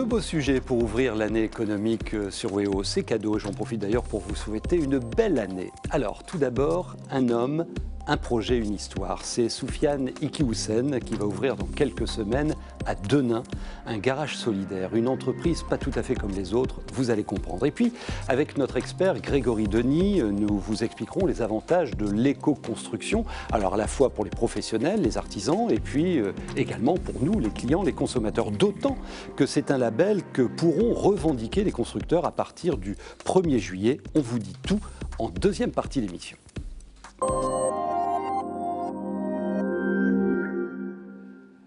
beaux sujets pour ouvrir l'année économique sur WEO. C'est cadeau, j'en profite d'ailleurs pour vous souhaiter une belle année. Alors, tout d'abord, un homme, un projet, une histoire. C'est Soufiane Iqiyoussen qui va ouvrir dans quelques semaines à Denain un garage solidaire, une entreprise pas tout à fait comme les autres, vous allez comprendre. Et puis, avec notre expert Grégory Denis, nous vous expliquerons les avantages de l'éco-construction, alors à la fois pour les professionnels, les artisans, et puis également pour nous, les clients, les consommateurs. D'autant que c'est un label que pourront revendiquer les constructeurs à partir du 1er juillet. On vous dit tout en deuxième partie d'émission.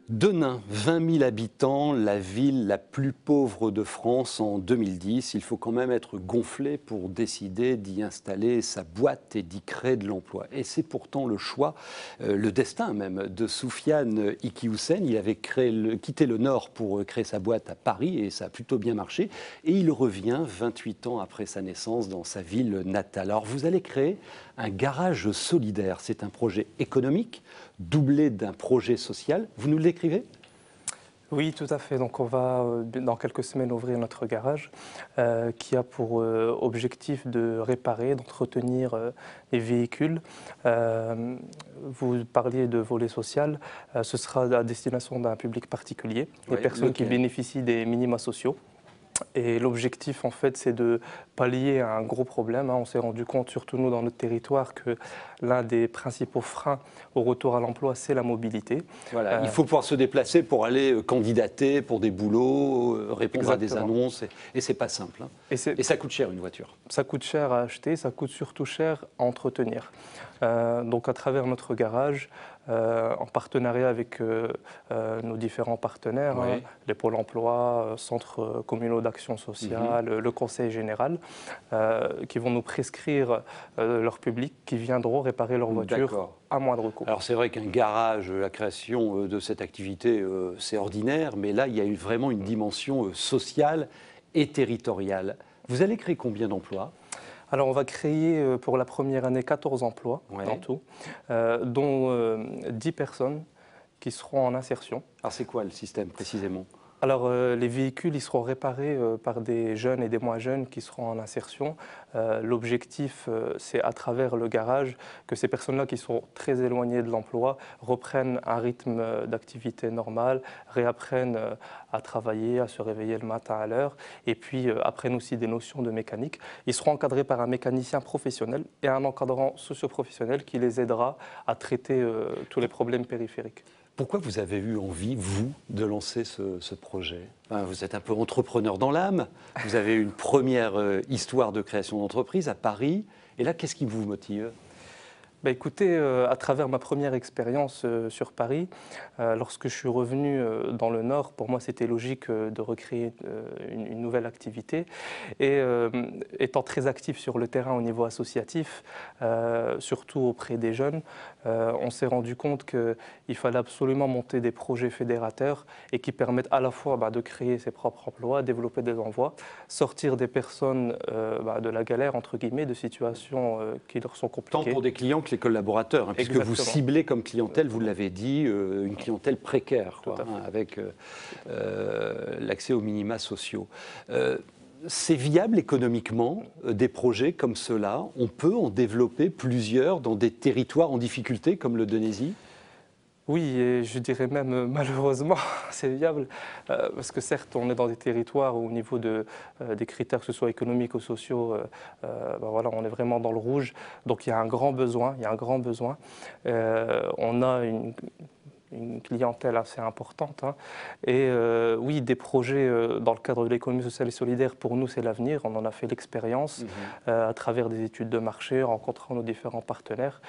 Denain, 20 000 habitants, la ville la plus pauvre de France en 2010. Il faut quand même être gonflé pour décider d'y installer sa boîte et d'y créer de l'emploi. Et c'est pourtant le choix, le destin même, de Soufiane Iqiyoussen. Il avait quitté le Nord pour créer sa boîte à Paris et ça a plutôt bien marché. Et il revient 28 ans après sa naissance dans sa ville natale. Alors vous allez créer un garage solidaire. C'est un projet économique doublé d'un projet social. Vous nous l'écrivez ? Oui, tout à fait. Donc on va dans quelques semaines ouvrir notre garage qui a pour objectif de réparer, d'entretenir les véhicules. Vous parliez de volet social, ce sera à destination d'un public particulier, les personnes qui bénéficient des minima sociaux. Et l'objectif, en fait, c'est de pallier un gros problème. On s'est rendu compte, surtout nous, dans notre territoire, que l'un des principaux freins au retour à l'emploi, c'est la mobilité. Voilà, il faut pouvoir se déplacer pour aller candidater pour des boulots, répondre à des annonces. Et c'est pas simple. Hein. Et ça coûte cher, une voiture. Ça coûte cher à acheter, ça coûte surtout cher à entretenir. Donc, à travers notre garage, en partenariat avec nos différents partenaires, les pôles emploi, centres communaux d'action sociale, le conseil général, qui vont nous prescrire leur public, qui viendront réparer leur voiture à moindre coût. Alors c'est vrai qu'un garage, la création de cette activité, c'est ordinaire, mais là il y a vraiment une dimension sociale et territoriale. Vous allez créer combien d'emplois ? Alors, on va créer pour la première année 14 emplois en tout, dont 10 personnes qui seront en insertion. Alors, c'est quoi le système précisément ? Alors, les véhicules, ils seront réparés par des jeunes et des moins jeunes qui seront en insertion. L'objectif, c'est à travers le garage que ces personnes-là qui sont très éloignées de l'emploi reprennent un rythme d'activité normal, réapprennent à travailler, à se réveiller le matin à l'heure, et puis apprennent aussi des notions de mécanique. Ils seront encadrés par un mécanicien professionnel et un encadrant socio-professionnel qui les aidera à traiter tous les problèmes périphériques. Pourquoi vous avez eu envie, vous, de lancer ce projet ? Vous êtes un peu entrepreneur dans l'âme, vous avez une première histoire de création d'entreprise à Paris, et là, qu'est-ce qui vous motive ? Écoutez, à travers ma première expérience sur Paris, lorsque je suis revenu dans le Nord, pour moi c'était logique de recréer une nouvelle activité. Et étant très actif sur le terrain au niveau associatif, surtout auprès des jeunes, on s'est rendu compte qu'il fallait absolument monter des projets fédérateurs et qui permettent à la fois de créer ses propres emplois, développer des envois, sortir des personnes de la galère, entre guillemets, de situations qui leur sont compliquées. Tant pour des clients que les collaborateurs, puisque vous ciblez comme clientèle, vous l'avez dit, une clientèle précaire, avec l'accès aux minima sociaux. C'est viable économiquement, des projets comme ceux-là. On peut en développer plusieurs dans des territoires en difficulté, comme le Denaisie ? Oui, et je dirais même malheureusement, c'est viable, parce que certes, on est dans des territoires où au niveau des critères, que ce soit économiques ou sociaux, on est vraiment dans le rouge. Donc il y a un grand besoin, on a une clientèle assez importante. Et oui, des projets dans le cadre de l'économie sociale et solidaire, pour nous, c'est l'avenir. On en a fait l'expérience à travers des études de marché, rencontrant nos différents partenaires.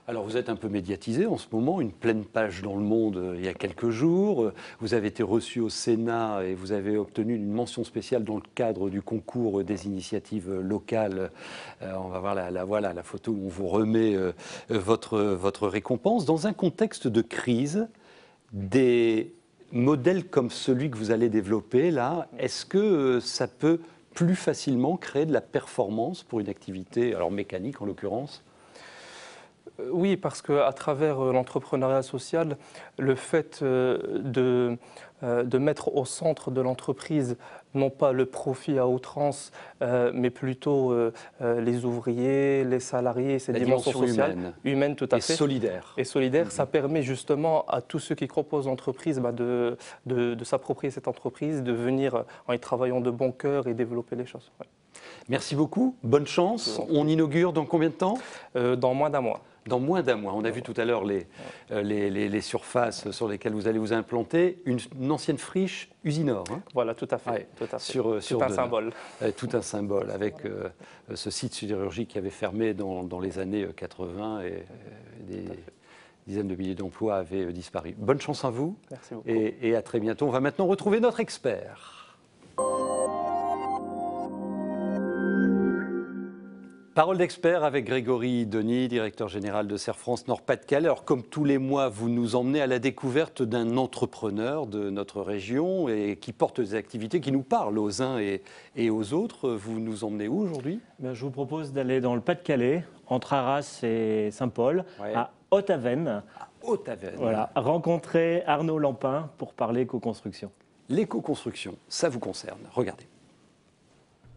Alors vous êtes un peu médiatisé en ce moment, une pleine page dans Le Monde il y a quelques jours. Vous avez été reçu au Sénat et vous avez obtenu une mention spéciale dans le cadre du concours des initiatives locales. On va voir la photo où on vous remet votre récompense. Dans un contexte de crise, des modèles comme celui que vous allez développer là, est-ce que ça peut plus facilement créer de la performance pour une activité, alors mécanique en l'occurrence ? Oui, parce qu'à travers l'entrepreneuriat social, le fait de mettre au centre de l'entreprise non pas le profit à outrance, mais plutôt les ouvriers, les salariés, ces dimensions sociales, humaines tout à fait, et solidaire. Ça permet justement à tous ceux qui composent l'entreprise de s'approprier cette entreprise, de venir en y travaillant de bon cœur et développer les choses. Ouais. Merci beaucoup, bonne chance. On inaugure dans combien de temps? Dans moins d'un mois. Dans moins d'un mois. On a vu tout à l'heure les surfaces sur lesquelles vous allez vous implanter. Une ancienne friche Usinor. Hein, voilà, tout à fait. Ouais, tout à fait. Sur un symbole. Tout un symbole, avec ce site sidérurgique qui avait fermé dans les années 80 et des dizaines de milliers d'emplois avaient disparu. Bonne chance à vous. Merci beaucoup. Et à très bientôt. On va maintenant retrouver notre expert. Parole d'expert avec Grégory Denis, directeur général de Serre France Nord-Pas-de-Calais. Alors, comme tous les mois, vous nous emmenez à la découverte d'un entrepreneur de notre région et qui porte des activités qui nous parlent aux uns et aux autres. Vous nous emmenez où aujourd'hui? Je vous propose d'aller dans le Pas-de-Calais, entre Arras et Saint-Paul, à Haute-Avennes. Haute-Avennes. Voilà, rencontrer Arnaud Lampin pour parler éco-construction. L'éco-construction, ça vous concerne. Regardez.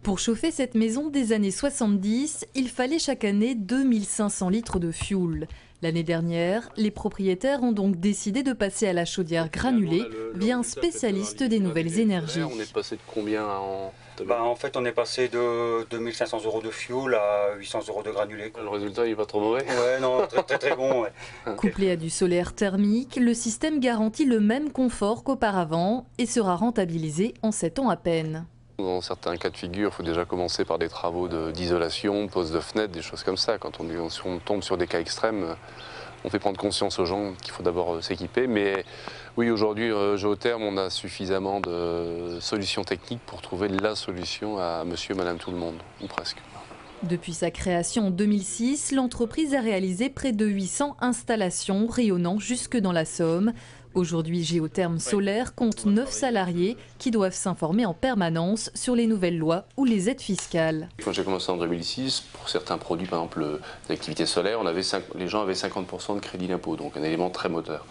Pour chauffer cette maison des années 70, il fallait chaque année 2500 litres de fioul. L'année dernière, les propriétaires ont donc décidé de passer à la chaudière granulée via un spécialiste des nouvelles énergies. On est passé de combien en fait, on est passé de 2500 € de fioul à 800 € de granulé. Le résultat, il n'est pas trop mauvais. Ouais, non, très bon. Ouais. Couplé à du solaire thermique, le système garantit le même confort qu'auparavant et sera rentabilisé en 7 ans à peine. Dans certains cas de figure, il faut déjà commencer par des travaux d'isolation, pose de fenêtres, des choses comme ça. Quand on tombe sur des cas extrêmes, on fait prendre conscience aux gens qu'il faut d'abord s'équiper. Mais oui, aujourd'hui, Géotherme, on a suffisamment de solutions techniques pour trouver la solution à monsieur et madame tout le monde, ou presque. Depuis sa création en 2006, l'entreprise a réalisé près de 800 installations rayonnant jusque dans la Somme. Aujourd'hui, Géotherme Solaire compte 9 salariés qui doivent s'informer en permanence sur les nouvelles lois ou les aides fiscales. Quand j'ai commencé en 2006, pour certains produits, par exemple l'activité solaire, les gens avaient 50% de crédit d'impôt, donc un élément très moteur.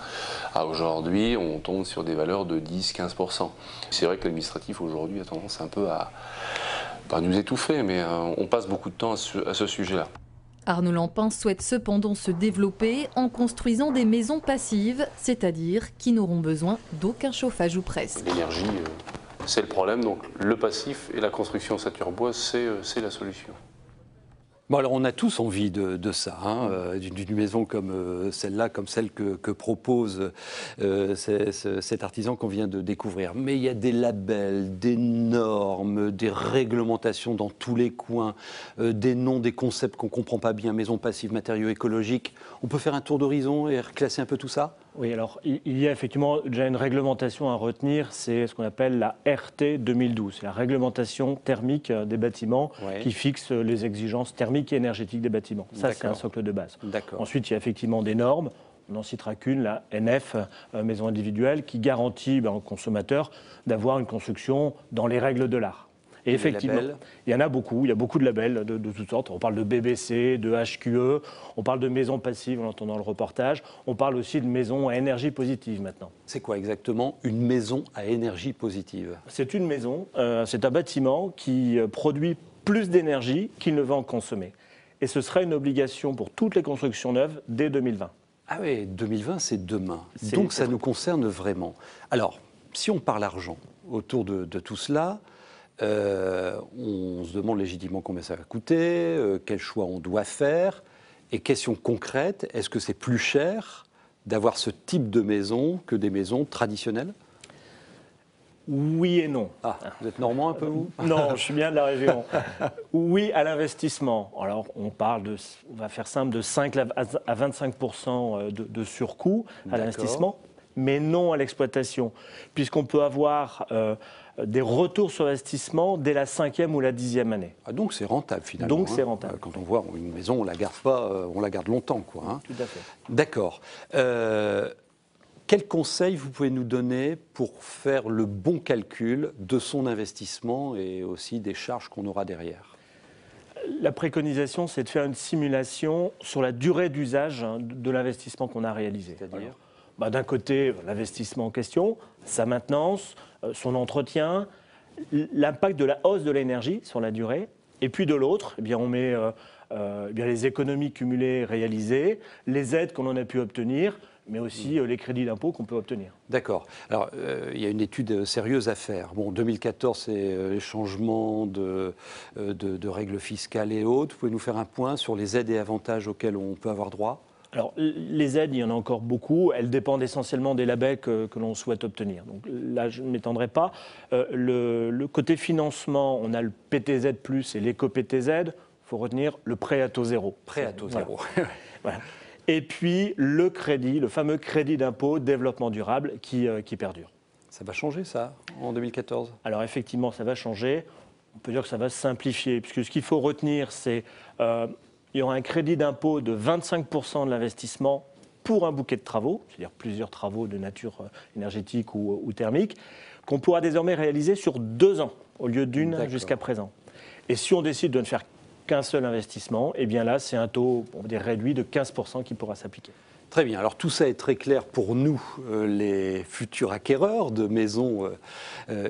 Aujourd'hui, on tombe sur des valeurs de 10-15%. C'est vrai que l'administratif aujourd'hui a tendance un peu à pas nous étouffer, mais on passe beaucoup de temps à ce sujet-là. Arnaud Lampin souhaite cependant se développer en construisant des maisons passives, c'est-à-dire qui n'auront besoin d'aucun chauffage ou presque. L'énergie, c'est le problème, donc le passif et la construction en sature-bois, c'est la solution. Bon, alors on a tous envie de ça, hein, d'une maison comme celle-là, comme celle que propose cet artisan qu'on vient de découvrir. Mais il y a des labels, des normes, des réglementations dans tous les coins, des noms, des concepts qu'on ne comprend pas bien, maison passive, matériaux écologiques. On peut faire un tour d'horizon et reclasser un peu tout ça ? Oui, alors il y a effectivement déjà une réglementation à retenir, c'est ce qu'on appelle la RT 2012, c'est la réglementation thermique des bâtiments qui fixe les exigences thermiques et énergétiques des bâtiments. Ça, c'est un socle de base. Ensuite, il y a effectivement des normes, on n'en citera qu'une, la NF, maison individuelle, qui garantit aux consommateurs d'avoir une construction dans les règles de l'art. Et effectivement, il y en a beaucoup, il y a beaucoup de labels de toutes sortes. On parle de BBC, de HQE, on parle de maisons passives en entendant le reportage, on parle aussi de maisons à énergie positive maintenant. C'est quoi exactement une maison à énergie positive ? C'est une maison, c'est un bâtiment qui produit plus d'énergie qu'il ne va en consommer. Et ce sera une obligation pour toutes les constructions neuves dès 2020. Ah oui, 2020 c'est demain, donc ça nous concerne vraiment. Alors, si on parle argent autour de tout cela, on se demande légitimement combien ça va coûter, quel choix on doit faire. Et question concrète, est-ce que c'est plus cher d'avoir ce type de maison que des maisons traditionnelles ? Oui et non. Ah, vous êtes normand un peu, vous ? Non, je suis bien de la région. Oui à l'investissement. Alors, on va faire simple, de 5 à 25% de surcoût à l'investissement, mais non à l'exploitation, puisqu'on peut avoir des retours sur investissement dès la 5e ou la 10e année. Ah, donc c'est rentable finalement. Donc c'est rentable. Quand on voit une maison, on ne la garde pas, on la garde longtemps, quoi. Hein. Tout à fait. D'accord. Quels conseils vous pouvez nous donner pour faire le bon calcul de son investissement et aussi des charges qu'on aura derrière ? La préconisation, c'est de faire une simulation sur la durée d'usage de l'investissement qu'on a réalisé. C'est-à-dire ? D'un côté, l'investissement en question, sa maintenance, son entretien, l'impact de la hausse de l'énergie sur la durée. Et puis de l'autre, on met les économies cumulées réalisées, les aides qu'on en a pu obtenir, mais aussi les crédits d'impôt qu'on peut obtenir. D'accord. Alors, il y a une étude sérieuse à faire. Bon, 2014, c'est les changements de règles fiscales et autres. Vous pouvez nous faire un point sur les aides et avantages auxquels on peut avoir droit ? Alors, les aides, il y en a encore beaucoup. Elles dépendent essentiellement des labels que l'on souhaite obtenir. Donc là, je ne m'étendrai pas. Le côté financement, on a le PTZ+, et l'éco-PTZ. Il faut retenir le prêt à taux zéro. Prêt à taux zéro. Voilà. Et puis le crédit, le fameux crédit d'impôt développement durable qui perdure. Ça va changer ça en 2014 ? Alors effectivement, ça va changer. On peut dire que ça va se simplifier, puisque ce qu'il faut retenir, c'est il y aura un crédit d'impôt de 25% de l'investissement pour un bouquet de travaux, c'est-à-dire plusieurs travaux de nature énergétique ou thermique, qu'on pourra désormais réaliser sur 2 ans au lieu d'une jusqu'à présent. Et si on décide de ne faire qu'un seul investissement, et bien là, c'est un taux réduit de 15% qui pourra s'appliquer. Très bien. Alors tout ça est très clair pour nous, les futurs acquéreurs de maisons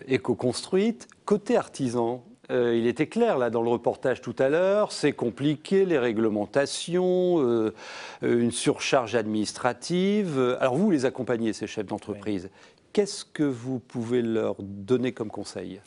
éco-construites. Côté artisan, il était clair là dans le reportage tout à l'heure, c'est compliqué, les réglementations, une surcharge administrative. Alors vous les accompagnez, ces chefs d'entreprise. Oui. Qu'est-ce que vous pouvez leur donner comme conseil ?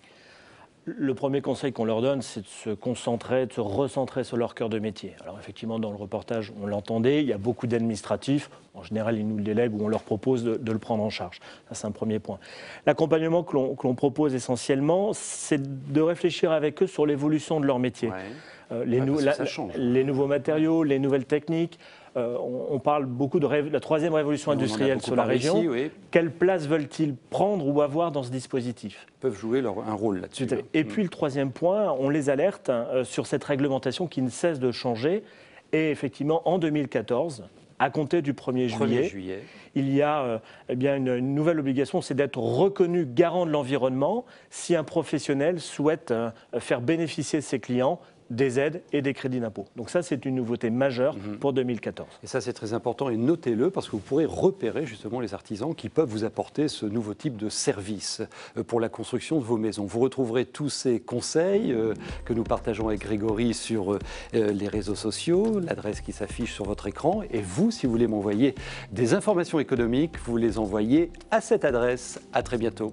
Le premier conseil qu'on leur donne, c'est de se concentrer, de se recentrer sur leur cœur de métier. Alors effectivement, dans le reportage, on l'entendait, il y a beaucoup d'administratifs. En général, ils nous le délèguent ou on leur propose de le prendre en charge. Ça, c'est un premier point. L'accompagnement que l'on propose essentiellement, c'est de réfléchir avec eux sur l'évolution de leur métier. Ouais. Les nouveaux matériaux, les nouvelles techniques. On parle beaucoup de la troisième révolution industrielle sur la région. Ici, oui. Quelle place veulent-ils prendre ou avoir dans ce dispositif ? Ils peuvent jouer un rôle là-dessus. Et puis le troisième point, on les alerte sur cette réglementation qui ne cesse de changer. Et effectivement, en 2014, à compter du 1er juillet, il y a une nouvelle obligation, c'est d'être reconnu garant de l'environnement si un professionnel souhaite faire bénéficier ses clients des aides et des crédits d'impôt. Donc ça, c'est une nouveauté majeure pour 2014. Et ça, c'est très important et notez-le parce que vous pourrez repérer justement les artisans qui peuvent vous apporter ce nouveau type de service pour la construction de vos maisons. Vous retrouverez tous ces conseils que nous partageons avec Grégory sur les réseaux sociaux, l'adresse qui s'affiche sur votre écran. Et vous, si vous voulez m'envoyer des informations économiques, vous les envoyez à cette adresse. À très bientôt.